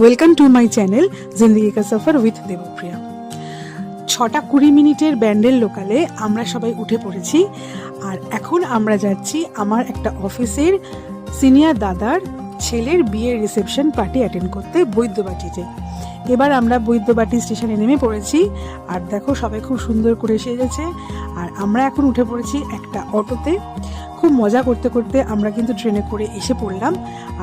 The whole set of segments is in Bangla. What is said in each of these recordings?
ওয়েলকাম টু মাই চ্যানেল জিন্দেগি কা সফর উইথ দেবপ্রিয়া। 6:20 ব্যান্ডেল লোকালে আমরা সবাই উঠে পড়েছি আর এখন আমরা যাচ্ছি আমার একটা অফিসের সিনিয়র দাদার ছেলের বিয়ের রিসেপশন পার্টি অ্যাটেন্ড করতে বৈদ্যবাটিতে। এবার আমরা বৈদ্যবাটি স্টেশনে নেমে পড়েছি আর দেখো সবাই খুব সুন্দর করে সেজেছে আর আমরা এখন উঠে পড়েছি একটা অটোতে। খুব মজা করতে করতে আমরা কিন্তু ট্রেনে করে এসে পড়লাম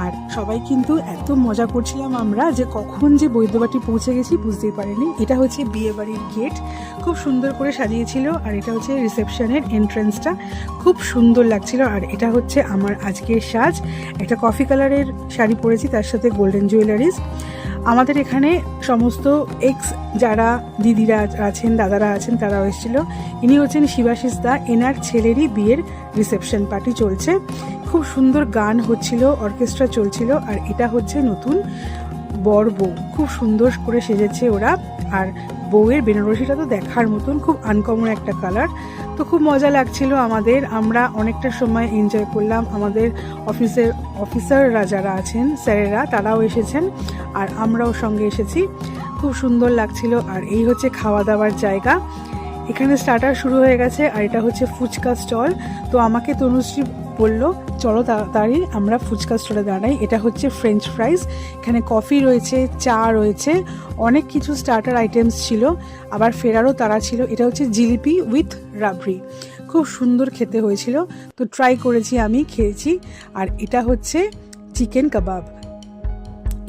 আর সবাই কিন্তু এত মজা করছিলাম আমরা যে কখন যে বৈদ্যবাটি পৌঁছে গেছি বুঝতেই পারিনি। এটা হচ্ছে বিয়ে বাড়ির গেট, খুব সুন্দর করে সাজিয়েছিল আর এটা হচ্ছে রিসেপশনের এন্ট্রান্সটা, খুব সুন্দর লাগছিল। আর এটা হচ্ছে আমার আজকের সাজ, একটা কফি কালারের শাড়ি পরেছি, তার সাথে গোল্ডেন জুয়েলারিজ। আমাদের এখানে সমস্ত এক্স যারা দিদিরা আছেন, দাদারা আছেন, তারাও এসেছিল। ইনি হচ্ছেন শিবাশিস দা, এনার ছেলেরই বিয়ের রিসেপশন পার্টি চলছে। খুব সুন্দর গান হচ্ছিল, অর্কেস্ট্রা চলছিল। আর এটা হচ্ছে নতুন বর বউ, খুব সুন্দর করে সেজেছে ওরা। আর বউয়ের বেনারসিটা তো দেখার মতন, খুব আনকমন একটা কালার। তো খুব মজা লাগছিল আমাদের, আমরা অনেকটা সময় এনজয় করলাম। আমাদের অফিসাররা যারা আছেন, স্যারেরা, তারাও এসেছেন আর আমরাও সঙ্গে এসেছি। খুব সুন্দর লাগছিল। আর এই হচ্ছে খাওয়া দাওয়ার জায়গা, এখানে স্টার্টার শুরু হয়ে গেছে আর এটা হচ্ছে ফুচকা স্টল। তো আমাকে তনুশ্রী বললো চলো তাড়াতাড়ি আমরা ফুচকা স্টলে দাঁড়াই। এটা হচ্ছে ফ্রেঞ্চ ফ্রাইস, এখানে কফি রয়েছে, চা রয়েছে, অনেক কিছু স্টার্টার আইটেমস ছিল, আবার ফেরারও তারা ছিল। এটা হচ্ছে জিলিপি উইথ রাবড়ি, খুব সুন্দর খেতে হয়েছিল। তো ট্রাই করেছি, আমি খেয়েছি। আর এটা হচ্ছে চিকেন কাবাব।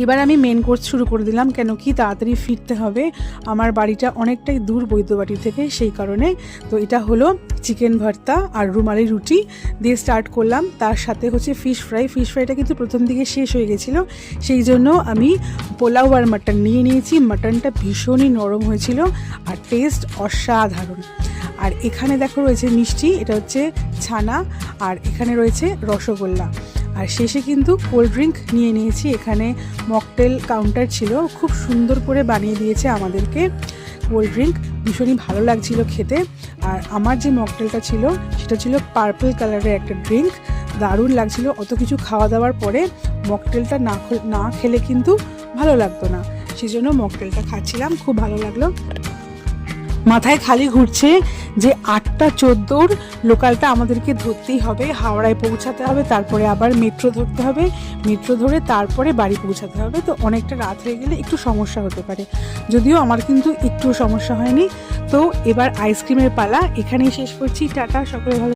এবার আমি মেন কোর্স শুরু করে দিলাম, কেন কি তাড়াতাড়ি ফিরতে হবে, আমার বাড়িটা অনেকটাই দূর বৈদ্যবাটি থেকে, সেই কারণে। তো এটা হলো চিকেন ভর্তা আর রুমালি রুটি দিয়ে স্টার্ট করলাম। তার সাথে হচ্ছে ফিশ ফ্রাই। ফিশ ফ্রাইটা কিন্তু প্রথম দিকে শেষ হয়ে গেছিলো, সেই জন্য আমি পোলাও আর মাটন নিয়ে নিয়েছি। মাটনটা ভীষণই নরম হয়েছিল আর টেস্ট অসাধারণ। আর এখানে দেখো রয়েছে মিষ্টি, এটা হচ্ছে ছানা, আর এখানে রয়েছে রসগোল্লা। আর শেষে কিন্তু কোল্ড ড্রিঙ্ক নিয়ে নিয়েছি। এখানে মকটেল কাউন্টার ছিল, খুব সুন্দর করে বানিয়ে দিয়েছে আমাদেরকে কোল্ড ড্রিঙ্ক, ভীষণই ভালো লাগছিল খেতে। আর আমার যে মকটেলটা ছিল সেটা ছিল পার্পল কালারের একটা ড্রিঙ্ক, দারুণ লাগছিল। অত কিছু খাওয়া দাওয়ার পরে মকটেলটা না খেলে কিন্তু ভালো লাগতো না, সেই জন্য মকটেলটা খাচ্ছিলাম, খুব ভালো লাগলো। মাথায় খালি ঘুরছে যে 8:14 লোকালটা আমাদেরকে ধরতেই হবে, হাওড়ায় পৌঁছাতে হবে, তারপরে আবার মেট্রো ধরতে হবে, মেট্রো ধরে তারপরে বাড়ি পৌঁছাতে হবে। তো অনেকটা রাত হয়ে গেলে একটু সমস্যা হতে পারে, যদিও আমার কিন্তু একটু সমস্যা হয়নি। তো এবার আইসক্রিমের পালা, এখানেই শেষ করছি, টাটা, সকলে ভালো।